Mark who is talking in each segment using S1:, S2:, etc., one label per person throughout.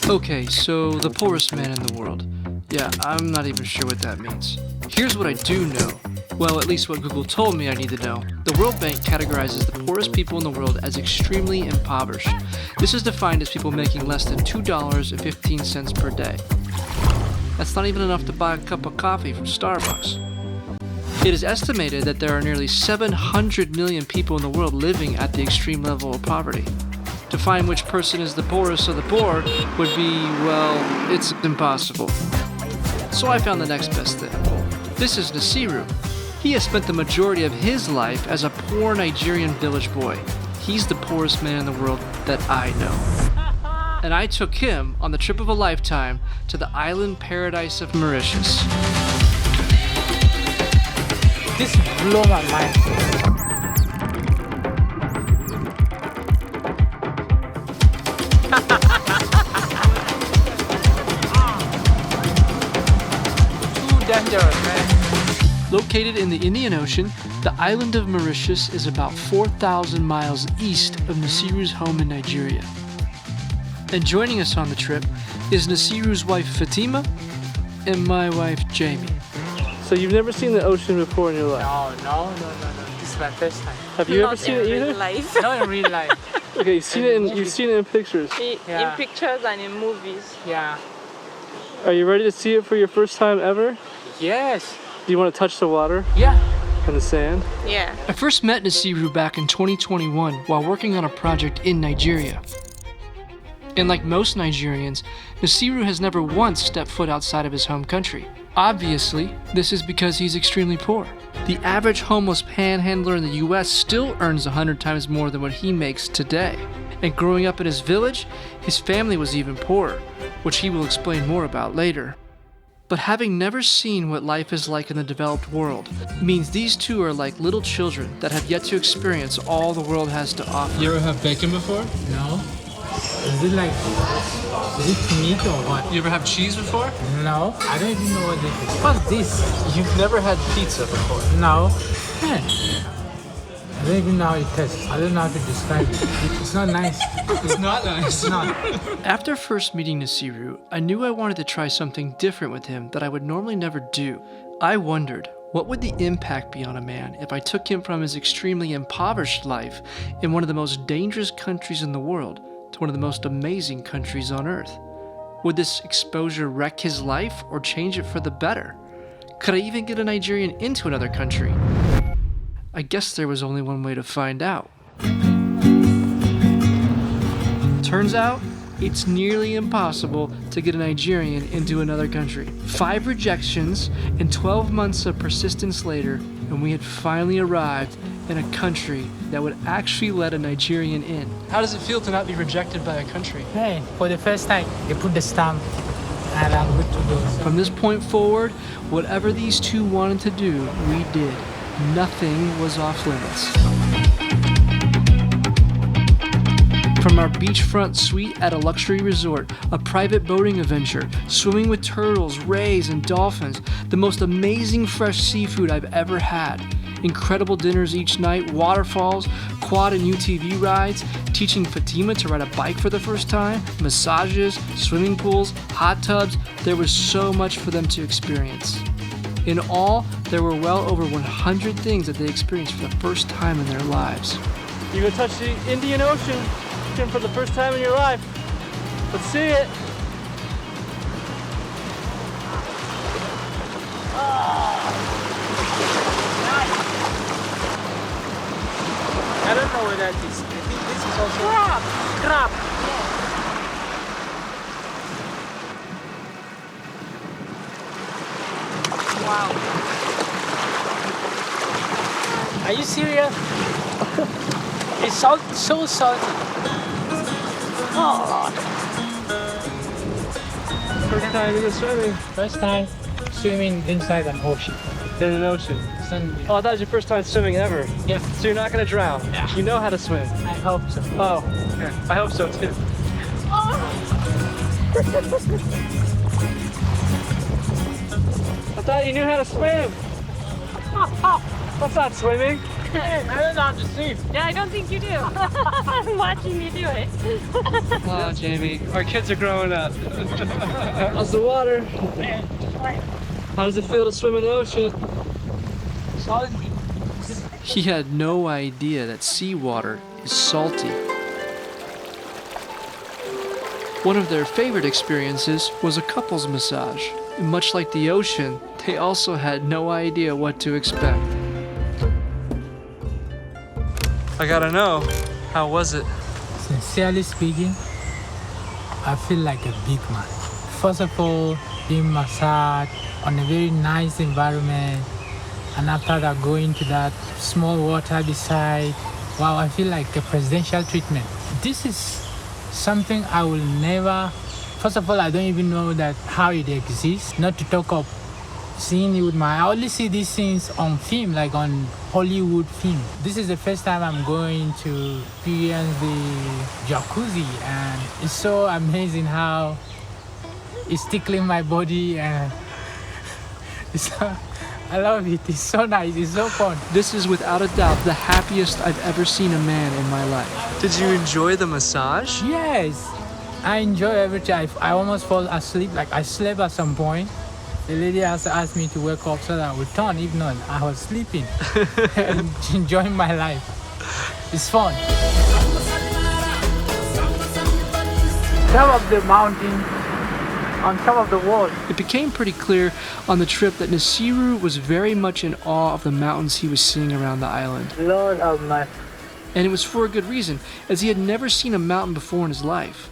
S1: Okay, so the poorest man in the world. Yeah, I'm not even sure what that means. Here's what I do know. Well, at least what Google told me I need to know. The World Bank categorizes the poorest people in the world as extremely impoverished. This is defined as people making less than $2.15 per day. That's not even enough to buy a cup of coffee from Starbucks. It is estimated that there are nearly 700 million people in the world living at the extreme level of poverty. To find which person is the poorest of the poor would be, well, it's impossible. So I found the next best thing. This is Nasiru. He has spent the majority of his life as a poor Nigerian village boy. He's the poorest man in the world that I know. And I took him on the trip of a lifetime to the island paradise of Mauritius.
S2: This blew my mind. Too dangerous, man.
S1: Located in the Indian Ocean, the island of Mauritius is about 4,000 miles east of Nasiru's home in Nigeria. And joining us on the trip is Nasiru's wife Fatima and my wife Jamie. So you've never seen the ocean before in your life?
S2: No. This is my first time.
S1: Have you ever seen it either?
S3: Life.
S2: Not in real life.
S1: Okay, you've seen it in pictures.
S2: Yeah.
S3: In pictures and in movies.
S2: Yeah.
S1: Are you ready to see it for your first time ever?
S2: Yes.
S1: Do you want to touch the water
S2: Yeah.
S1: and the sand?
S3: Yeah.
S1: I first met Nasiru back in 2021 while working on a project in Nigeria. And like most Nigerians, Nasiru has never once stepped foot outside of his home country. Obviously, this is because he's extremely poor. The average homeless panhandler in the US still earns 100 times more than what he makes today. And growing up in his village, his family was even poorer, which he will explain more about later. But having never seen what life is like in the developed world means these two are like little children that have yet to experience all the world has to offer.
S4: You ever have bacon before?
S2: No. Is it meat or what?
S4: You ever have cheese before?
S2: No. I don't even know what this is. What's this?
S1: You've never had pizza before.
S2: No. I don't even know how it tastes. I don't know how to describe it. It's not nice.
S4: It's not nice.
S2: It's not.
S1: After first meeting Nasiru, I knew I wanted to try something different with him that I would normally never do. I wondered, what would the impact be on a man if I took him from his extremely impoverished life in one of the most dangerous countries in the world to one of the most amazing countries on earth? Would this exposure wreck his life or change it for the better? Could I even get a Nigerian into another country? I guess there was only one way to find out. Turns out, it's nearly impossible to get a Nigerian into another country. 5 rejections and 12 months of persistence later, and we had finally arrived in a country that would actually let a Nigerian in. How does it feel to not be rejected by a country?
S2: Hey, for the first time, they put the stamp and I'm good to go.
S1: From this point forward, whatever these two wanted to do, we did. Nothing was off limits. From our beachfront suite at a luxury resort, a private boating adventure, swimming with turtles, rays, and dolphins, the most amazing fresh seafood I've ever had, incredible dinners each night, waterfalls, quad and UTV rides, teaching Fatima to ride a bike for the first time, massages, swimming pools, hot tubs. There was so much for them to experience. In all, there were well over 100 things that they experienced for the first time in their lives. You're gonna touch the Indian Ocean for the first time in your life. Let's see it.
S2: I don't know what that is. I think this is also crab.
S3: Wow.
S2: Are you serious? It's so salty. Oh.
S1: First time in the swimming.
S2: First time swimming inside an ocean.
S1: In an ocean. Oh, I thought it was your first time swimming ever.
S2: Yeah.
S1: So you're not gonna drown.
S2: Yeah.
S1: You know how to swim.
S2: I hope so.
S1: Oh, okay. I hope so too. I thought you knew how to swim. That's not swimming.
S2: Hey, I don't know how to swim.
S3: Yeah, I don't think you do. I'm watching you do it.
S1: Oh, Jamie, our kids are growing up. How's the water? How does it feel to swim in the ocean?
S2: Salty.
S1: He had no idea that seawater is salty. One of their favorite experiences was a couples massage. And much like the ocean, they also had no idea what to expect. I gotta know, how was it?
S5: Sincerely speaking, I feel like a big man. First of all, being massaged on a very nice environment, and after that going to that small water beside, wow, I feel like a presidential treatment. This is something I will never, first of all, I don't even know that how it exists, not to talk of seeing it with my, I only see these things on film, like on Hollywood film. This is the first time I'm going to experience the jacuzzi, and it's so amazing how it's tickling my body, and I love it. It's so nice, it's so fun.
S1: This is without a doubt the happiest I've ever seen a man in my life. Did you enjoy the massage?
S5: Yes, I enjoy every time. I almost fall asleep, like I slept at some point. The lady has asked me to wake up so that I would turn. If not, I was sleeping and enjoying my life. It's fun. Top of the mountain, on top of the wall.
S1: It became pretty clear on the trip that Nasiru was very much in awe of the mountains he was seeing around the island.
S5: Lord of my.
S1: And it was for a good reason, as he had never seen a mountain before in his life.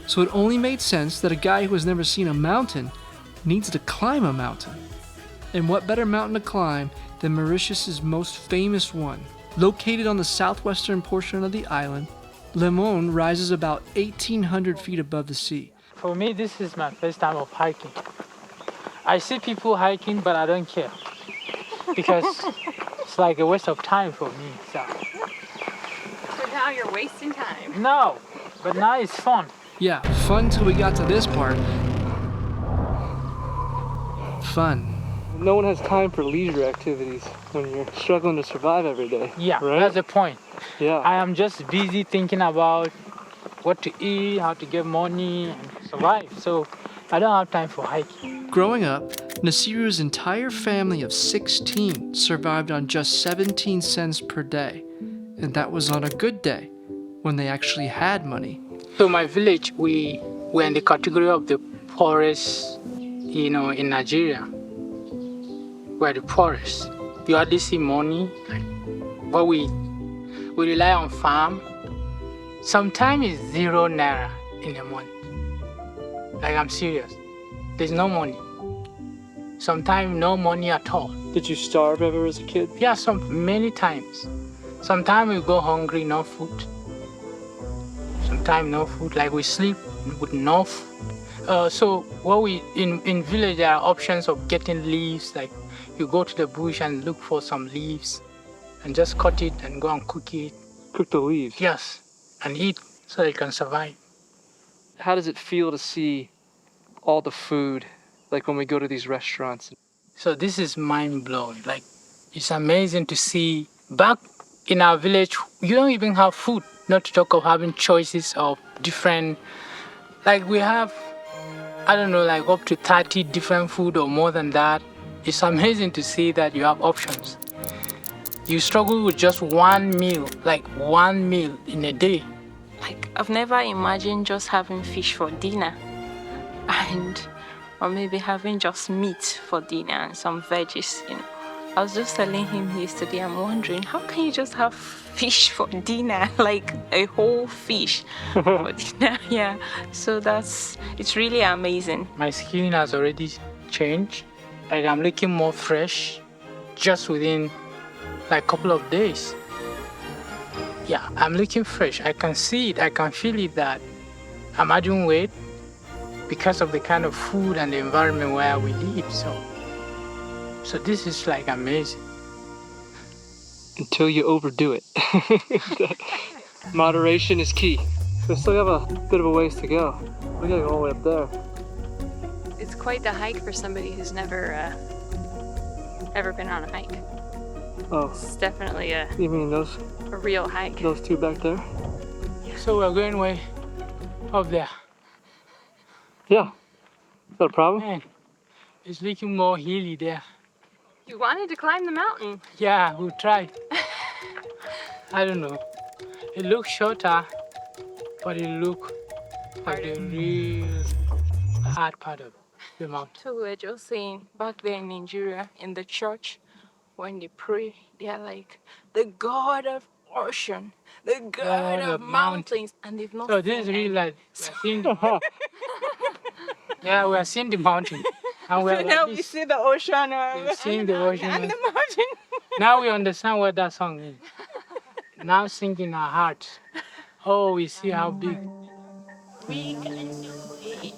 S1: So it only made sense that a guy who has never seen a mountain needs to climb a mountain. And what better mountain to climb than Mauritius's most famous one? Located on the southwestern portion of the island, Le Mon rises about 1,800 feet above the sea.
S5: For me, this is my first time of hiking. I see people hiking, but I don't care because it's like a waste of time for me. So
S3: now you're wasting time.
S5: no, but now it's fun.
S1: Yeah, fun till we got to this part. Fun. No one has time for leisure activities when you're struggling to survive every day.
S5: Yeah,
S1: right?
S5: that's the point.
S1: Yeah.
S5: I am just busy thinking about what to eat, how to get money, and survive. So I don't have time for hiking.
S1: Growing up, Nasiru's entire family of 16 survived on just 17 cents per day. And that was on a good day, when they actually had money.
S5: So my village, we're in the category of the poorest, in Nigeria. We're the poorest. You hardly see money, but we rely on farm. Sometimes it's 0 naira in a month. Like, I'm serious. There's no money. Sometimes no money at all.
S1: Did you starve ever as a kid?
S5: Yeah, many times. Sometimes we go hungry, no food. Sometimes no food, like we sleep with no food. So in village there are options of getting leaves, like you go to the bush and look for some leaves and just cut it and go and cook it.
S1: Cook the leaves?
S5: Yes, and eat so you can survive.
S1: How does it feel to see all the food, like when we go to these restaurants?
S5: So this is mind-blowing. Like, it's amazing to see. Back in our village, you don't even have food, not to talk of having choices of different, like we have, I don't know, like up to 30 different food or more than that. It's amazing to see that you have options. You struggle with just one meal, like one meal in a day.
S3: Like, I've never imagined just having fish for dinner, or maybe having just meat for dinner and some veggies, I was just telling him yesterday, I'm wondering, how can you just have fish for dinner? Like a whole fish for dinner, yeah. So it's really amazing.
S5: My skin has already changed. Like, I'm looking more fresh just within like a couple of days. Yeah, I'm looking fresh. I can see it, I can feel it that I'm adding weight because of the kind of food and the environment where we live. So this is like amazing.
S1: Until you overdo it. Moderation is key. We still have a bit of a ways to go. We gotta go all the way up there.
S6: It's quite the hike for somebody who's never ever been on a hike.
S1: Oh,
S3: It's definitely a
S1: you mean those
S3: real hike.
S1: two back there?
S5: So we're going way up there.
S1: Yeah. Is that a problem?
S5: Man, it's looking more hilly there.
S3: You wanted to climb the mountain.
S5: Yeah, we'll try. I don't know. It looks shorter, but it looks like the real hard part of the mountain.
S3: So we were just saying back there in Nigeria, in the church, when they pray, they are like, the God of ocean, the God of mountains, and they've not
S5: So this is
S3: seen
S5: really
S3: any.
S5: like we're seeing the, yeah, we're seeing the mountain, and we're
S3: Now
S5: like
S3: we
S5: this.
S3: see the ocean
S5: We're seeing the ocean.
S3: and the mountain.
S5: Now we understand what that song is. Now sing in our hearts. Oh, we see how big.
S3: We can do it.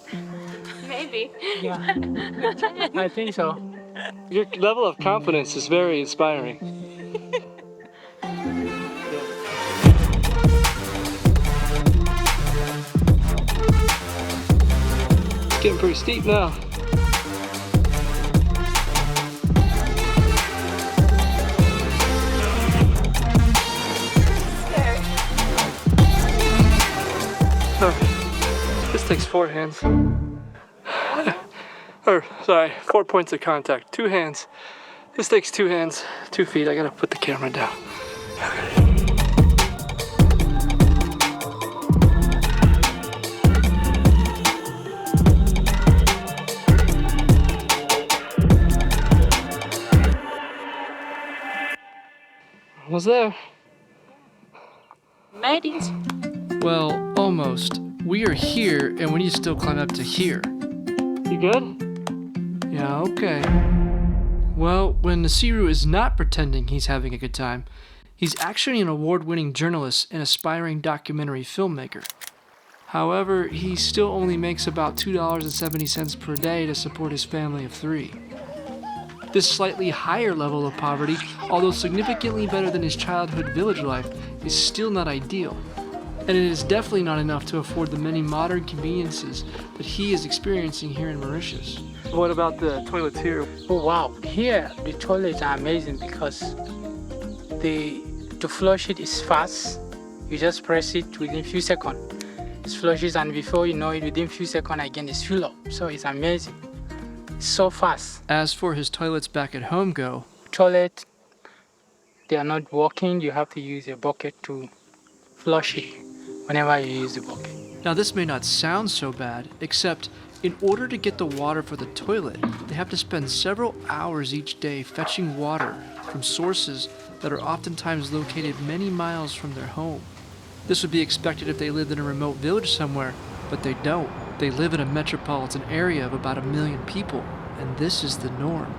S3: Maybe.
S5: Yeah, I think so.
S1: Your level of confidence is very inspiring. It's getting pretty steep now. This takes 4 hands. Or, sorry, 4 points of contact. 2 hands. This takes 2 hands, 2 feet. I gotta put the camera down. Almost there.
S3: Made it.
S1: Well, almost. We are here, and we need to still climb up to here. You good? Yeah, okay. Well, when Nasiru is not pretending he's having a good time, he's actually an award-winning journalist and aspiring documentary filmmaker. However, he still only makes about $2.70 per day to support his family of 3. This slightly higher level of poverty, although significantly better than his childhood village life, is still not ideal. And it is definitely not enough to afford the many modern conveniences that he is experiencing here in Mauritius. What about the toilets here?
S5: Oh wow! Here the toilets are amazing because to flush it is fast. You just press it within few seconds. It flushes, and before you know it, within few seconds again it's filled up. So it's amazing. It's so fast.
S1: As for his toilets back at home go,
S5: Toilet, they are not working. You have to use a bucket to flush it whenever you use the bucket.
S1: now this may not sound so bad, except in order to get the water for the toilet, they have to spend several hours each day fetching water from sources that are oftentimes located many miles from their home. This would be expected if they lived in a remote village somewhere, but they don't. They live in a metropolitan area of about 1 million people, and this is the norm.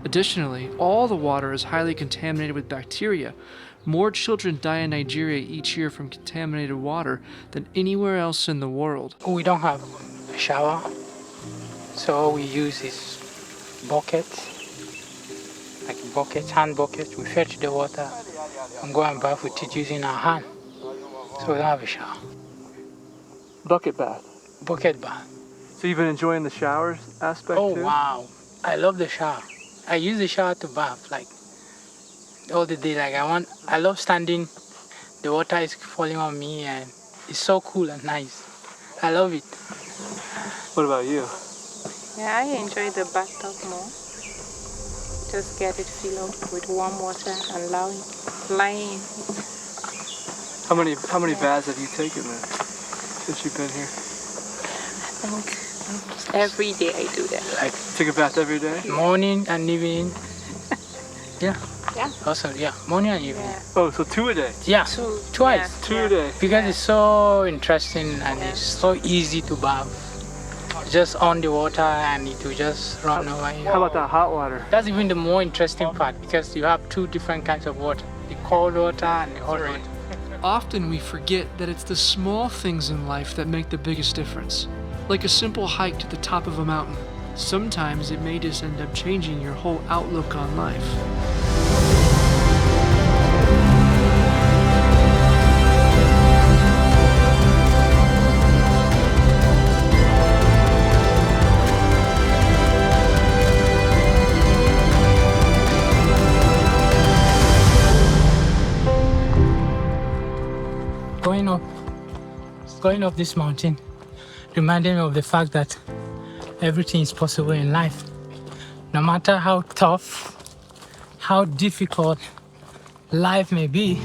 S1: Additionally, all the water is highly contaminated with bacteria. More children die in Nigeria each year from contaminated water than anywhere else in the world.
S5: We don't have a shower, so all we use is buckets, like buckets, hand buckets. We fetch the water and go and bath with it using our hand. So we don't have a shower.
S1: Bucket bath.
S5: Bucket bath.
S1: So you've been enjoying the showers aspect
S5: Oh
S1: too?
S5: wow! I love the shower. I use the shower to bath like all the day. I love standing. The water is falling on me and it's so cool and nice. I love it.
S1: What about you?
S3: Yeah, I enjoy the bathtub more. Just get it filled up with warm water and lying.
S1: How many baths have you taken then since you've been here?
S3: I think almost every day I do that.
S5: Like
S1: Take a bath every day?
S5: morning and evening. Yeah.
S3: Yeah.
S5: Also, yeah, morning and evening.
S3: Yeah.
S1: Oh, so 2 a day.
S5: Yeah,
S3: So,
S5: twice.
S3: yeah,
S1: 2
S3: yeah.
S1: a day.
S5: Because it's so interesting and it's so easy to bath. Just on the water and it will just run over you.
S1: How about that hot water?
S5: That's even the more interesting part because you have 2 different kinds of water, the cold water and the hot water.
S1: Often we forget that it's the small things in life that make the biggest difference. Like a simple hike to the top of a mountain. Sometimes it may just end up changing your whole outlook on life.
S5: going up this mountain reminded me of the fact that everything is possible in life. No matter how tough, how difficult life may be,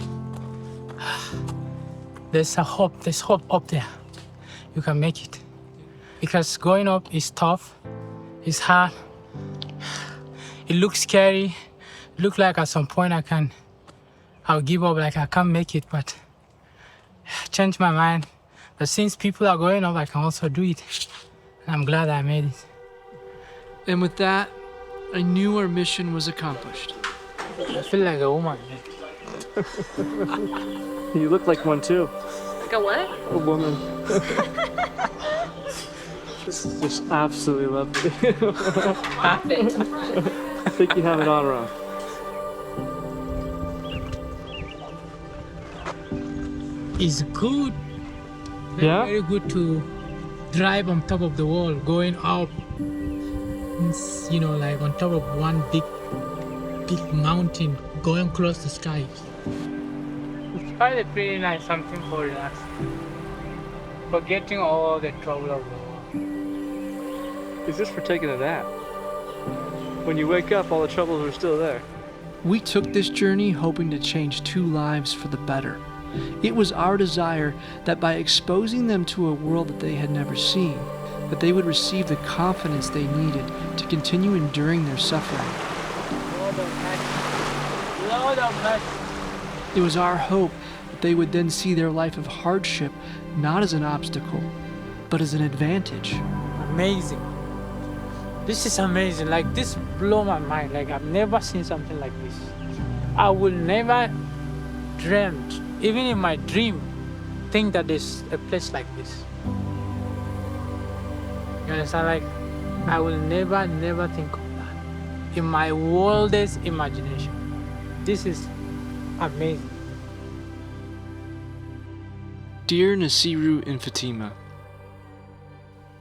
S5: there's hope up there. You can make it. Because going up is tough, it's hard, it looks scary, it looks like at some point I'll give up, like I can't make it, but I changed my mind. But since people are going up, I can also do it. And I'm glad I made it.
S1: And with that, I knew our mission was accomplished.
S5: I feel like a woman.
S1: You look like one too.
S3: Like a what?
S1: A woman. Just absolutely lovely.
S3: Perfect.
S1: I think you have it all wrong.
S5: It's good.
S1: Yeah?
S5: Very good to drive on top of the wall, going up. It's, like on top of one big mountain, going across the sky. It's quite a pretty nice, something for relaxing. Forgetting all the trouble of the world.
S1: Is this for taking a nap? When you wake up, all the troubles are still there. We took this journey hoping to change 2 lives for the better. It was our desire that by exposing them to a world that they had never seen, that they would receive the confidence they needed to continue enduring their suffering.
S5: Lord of mercy.
S1: It was our hope that they would then see their life of hardship not as an obstacle, but as an advantage.
S5: Amazing. This is amazing. Like, this blow my mind. Like, I've never seen something like this. I will never dreamt, even in my dream, think that there's a place like this. You understand? Like, I will never think of that in my wildest imagination. This is amazing.
S1: Dear Nasiru and Fatima,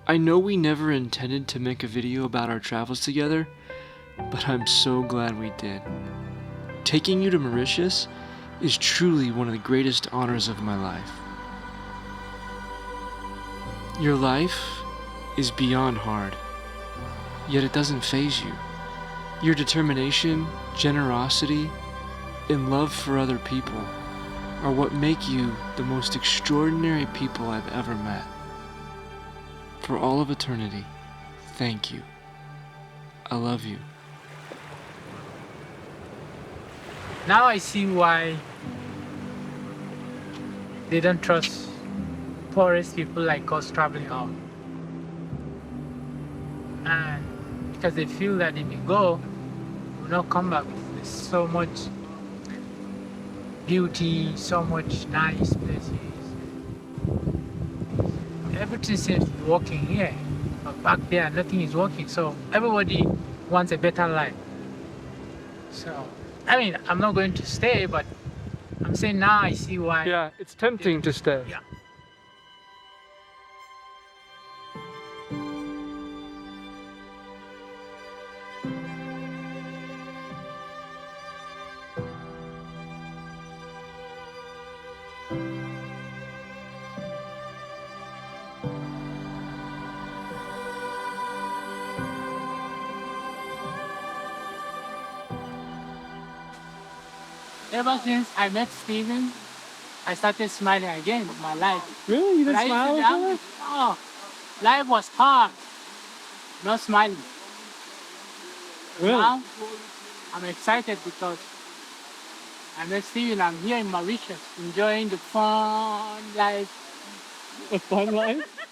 S1: I know we never intended to make a video about our travels together, but I'm so glad we did. Taking you to Mauritius is truly one of the greatest honors of my life. Your life is beyond hard, yet it doesn't faze you. Your determination, generosity, and love for other people are what make you the most extraordinary people I've ever met. For all of eternity, thank you. I love you.
S5: Now I see why they don't trust poorest people like us traveling out. And because they feel that if we go, we'll not come back. There's so much beauty, so much nice places. Everything seems to be working here, but back there nothing is working. So everybody wants a better life. So, I mean, I'm not going to stay, but I'm saying now I see why.
S1: Yeah, it's tempting to stay.
S5: Yeah. Ever since I met Steven, I started smiling again in my life.
S1: Really? You
S5: But
S1: didn't
S5: I used
S1: smile
S5: to
S1: at
S5: be
S1: that?
S5: oh, life was hard. Not smiling.
S1: Really?
S5: Now, I'm excited because I met Steven. I'm here in Mauritius, enjoying the fun life.
S1: A fun life?